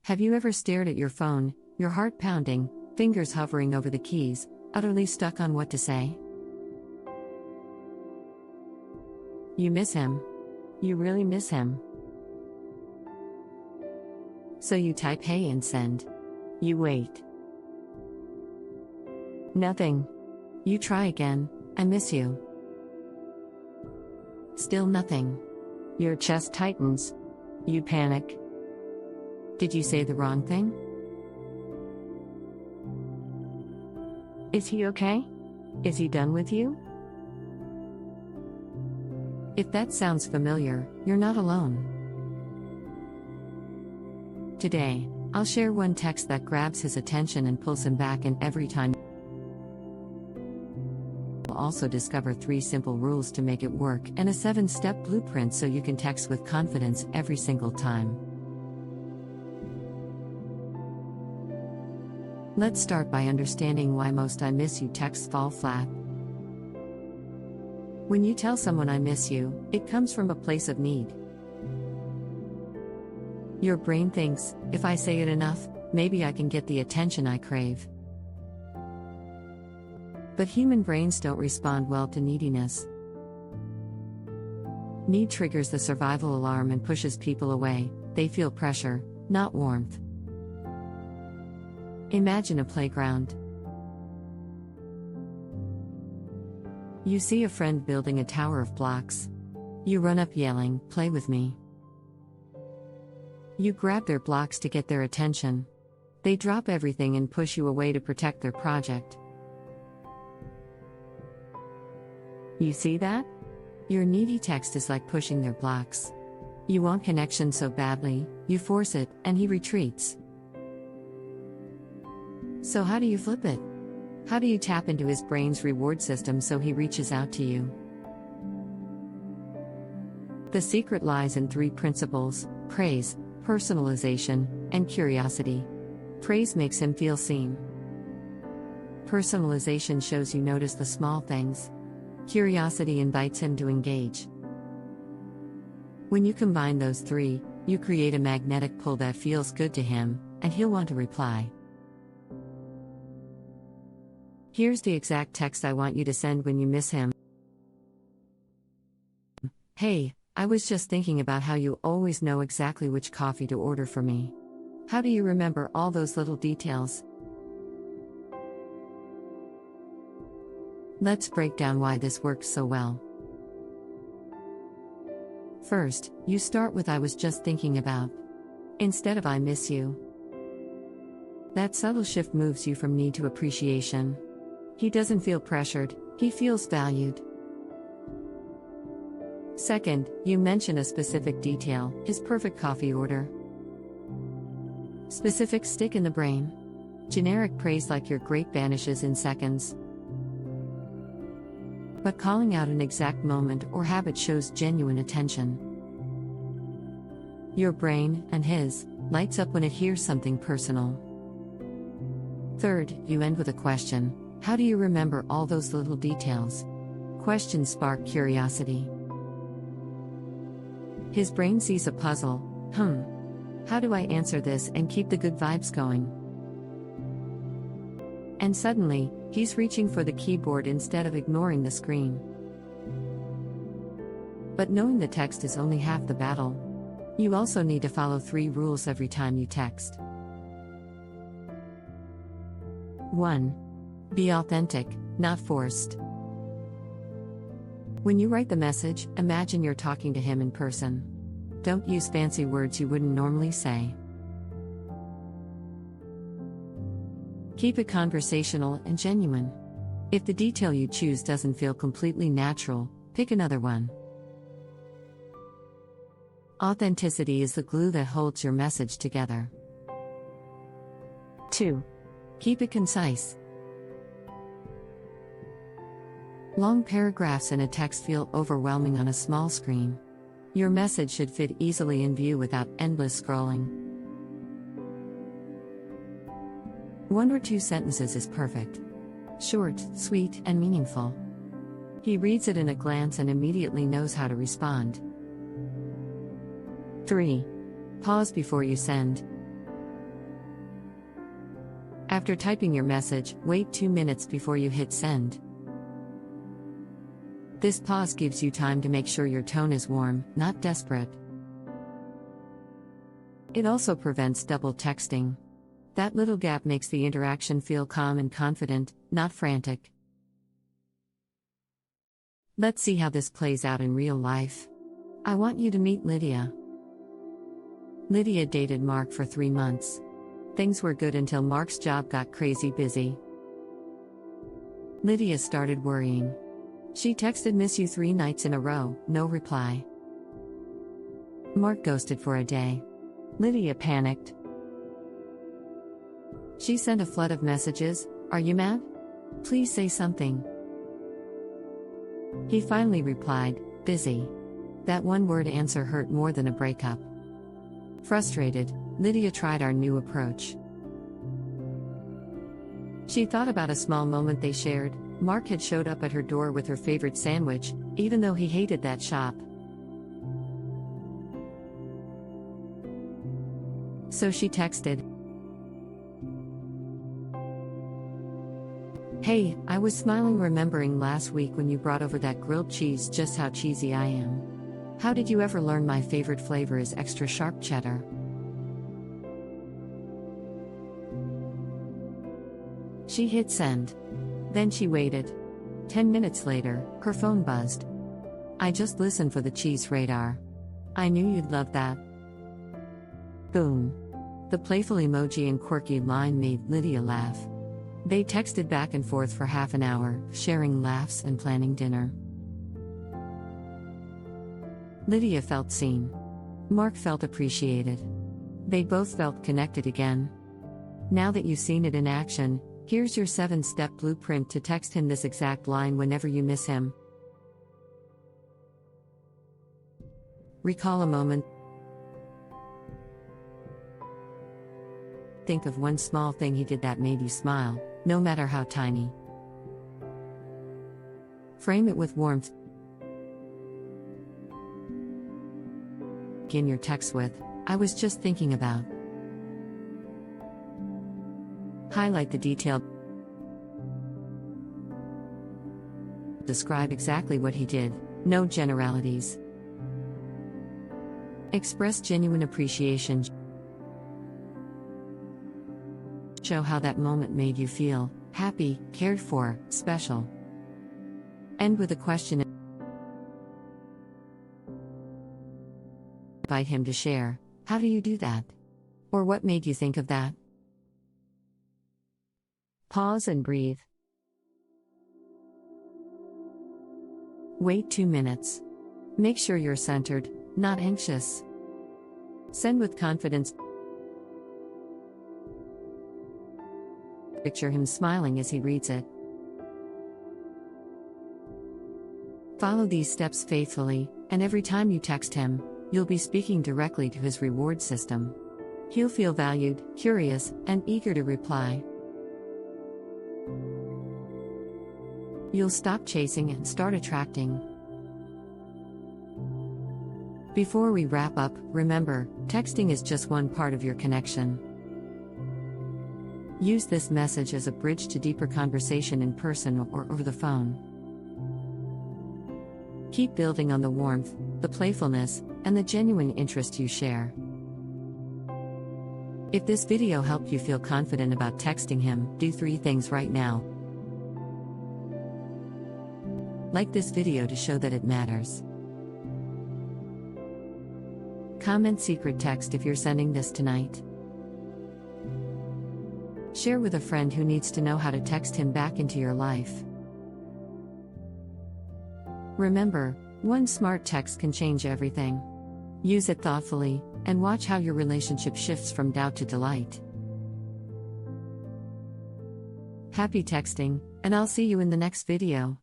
Have you ever stared at your phone, your heart pounding, fingers hovering over the keys, utterly stuck on what to say? You miss him. You really miss him. So you type hey and send. You wait. Nothing. You try again, I miss you. Still nothing. Your chest tightens. You panic. Did you say the wrong thing? Is he okay? Is he done with you? If that sounds familiar, you're not alone. Today, I'll share one text that grabs his attention and pulls him back in every time. We'll also discover 3 simple rules to make it work and a 7-step blueprint so you can text with confidence every single time. Let's start by understanding why most I miss you texts fall flat. When you tell someone I miss you, it comes from a place of need. Your brain thinks, if I say it enough, maybe I can get the attention I crave. But human brains don't respond well to neediness. Need triggers the survival alarm and pushes people away. They feel pressure, not warmth. Imagine a playground. You see a friend building a tower of blocks. You run up yelling, "Play with me." You grab their blocks to get their attention. They drop everything and push you away to protect their project. You see that? Your needy text is like pushing their blocks. You want connection so badly, you force it, and he retreats. So how do you flip it? How do you tap into his brain's reward system so he reaches out to you? The secret lies in 3 principles: praise, personalization, and curiosity. Praise makes him feel seen. Personalization shows you notice the small things. Curiosity invites him to engage. When you combine those 3, you create a magnetic pull that feels good to him, and he'll want to reply. Here's the exact text I want you to send when you miss him. Hey, I was just thinking about how you always know exactly which coffee to order for me. How do you remember all those little details? Let's break down why this works so well. First, you start with "I was just thinking about," instead of "I miss you." That subtle shift moves you from need to appreciation. He doesn't feel pressured, he feels valued. Second, you mention a specific detail, his perfect coffee order. Specifics stick in the brain. Generic praise like "you're great" vanishes in seconds. But calling out an exact moment or habit shows genuine attention. Your brain, and his, lights up when it hears something personal. Third, you end with a question. How do you remember all those little details? Questions spark curiosity. His brain sees a puzzle. How do I answer this and keep the good vibes going? And suddenly, he's reaching for the keyboard instead of ignoring the screen. But knowing the text is only half the battle. You also need to follow 3 rules every time you text. 1. Be authentic, not forced. When you write the message, imagine you're talking to him in person. Don't use fancy words you wouldn't normally say. Keep it conversational and genuine. If the detail you choose doesn't feel completely natural, pick another one. Authenticity is the glue that holds your message together. 2. Keep it concise. Long paragraphs in a text feel overwhelming on a small screen. Your message should fit easily in view without endless scrolling. 1 or 2 sentences is perfect. Short, sweet, and meaningful. He reads it in a glance and immediately knows how to respond. 3. Pause before you send. After typing your message, wait 2 minutes before you hit send. This pause gives you time to make sure your tone is warm, not desperate. It also prevents double texting. That little gap makes the interaction feel calm and confident, not frantic. Let's see how this plays out in real life. I want you to meet Lydia. Lydia dated Mark for 3 months. Things were good until Mark's job got crazy busy. Lydia started worrying. She texted "miss you" 3 nights in a row, no reply. Mark ghosted for a day. Lydia panicked. She sent a flood of messages. "Are you mad? Please say something." He finally replied, "Busy." That one-word answer hurt more than a breakup. Frustrated, Lydia tried our new approach. She thought about a small moment they shared. Mark had showed up at her door with her favorite sandwich, even though he hated that shop. So she texted, "Hey, I was smiling remembering last week when you brought over that grilled cheese, just how cheesy I am. How did you ever learn my favorite flavor is extra sharp cheddar?" She hit send. Then she waited. 10 minutes later, her phone buzzed. "I just listened for the cheese radar. I knew you'd love that." Boom. The playful emoji and quirky line made Lydia laugh. They texted back and forth for half an hour, sharing laughs and planning dinner. Lydia felt seen. Mark felt appreciated. They both felt connected again. Now that you've seen it in action, here's your 7-step blueprint to text him this exact line whenever you miss him. Recall a moment. Think of one small thing he did that made you smile, no matter how tiny. Frame it with warmth. Begin your text with, "I was just thinking about." Highlight the detail. Describe exactly what he did, no generalities. Express genuine appreciation. Show how that moment made you feel happy, cared for, special. End with a question. Invite him to share, "How do you do that?" Or "What made you think of that?" Pause and breathe. Wait 2 minutes. Make sure you're centered, not anxious. Send with confidence. Picture him smiling as he reads it. Follow these steps faithfully, and every time you text him, you'll be speaking directly to his reward system. He'll feel valued, curious, and eager to reply. You'll stop chasing and start attracting. Before we wrap up, remember, texting is just one part of your connection. Use this message as a bridge to deeper conversation in person or over the phone. Keep building on the warmth, the playfulness, and the genuine interest you share. If this video helped you feel confident about texting him, do 3 things right now. Like this video to show that it matters. Comment secret text if you're sending this tonight. Share with a friend who needs to know how to text him back into your life. Remember, one smart text can change everything. Use it thoughtfully, and watch how your relationship shifts from doubt to delight. Happy texting, and I'll see you in the next video.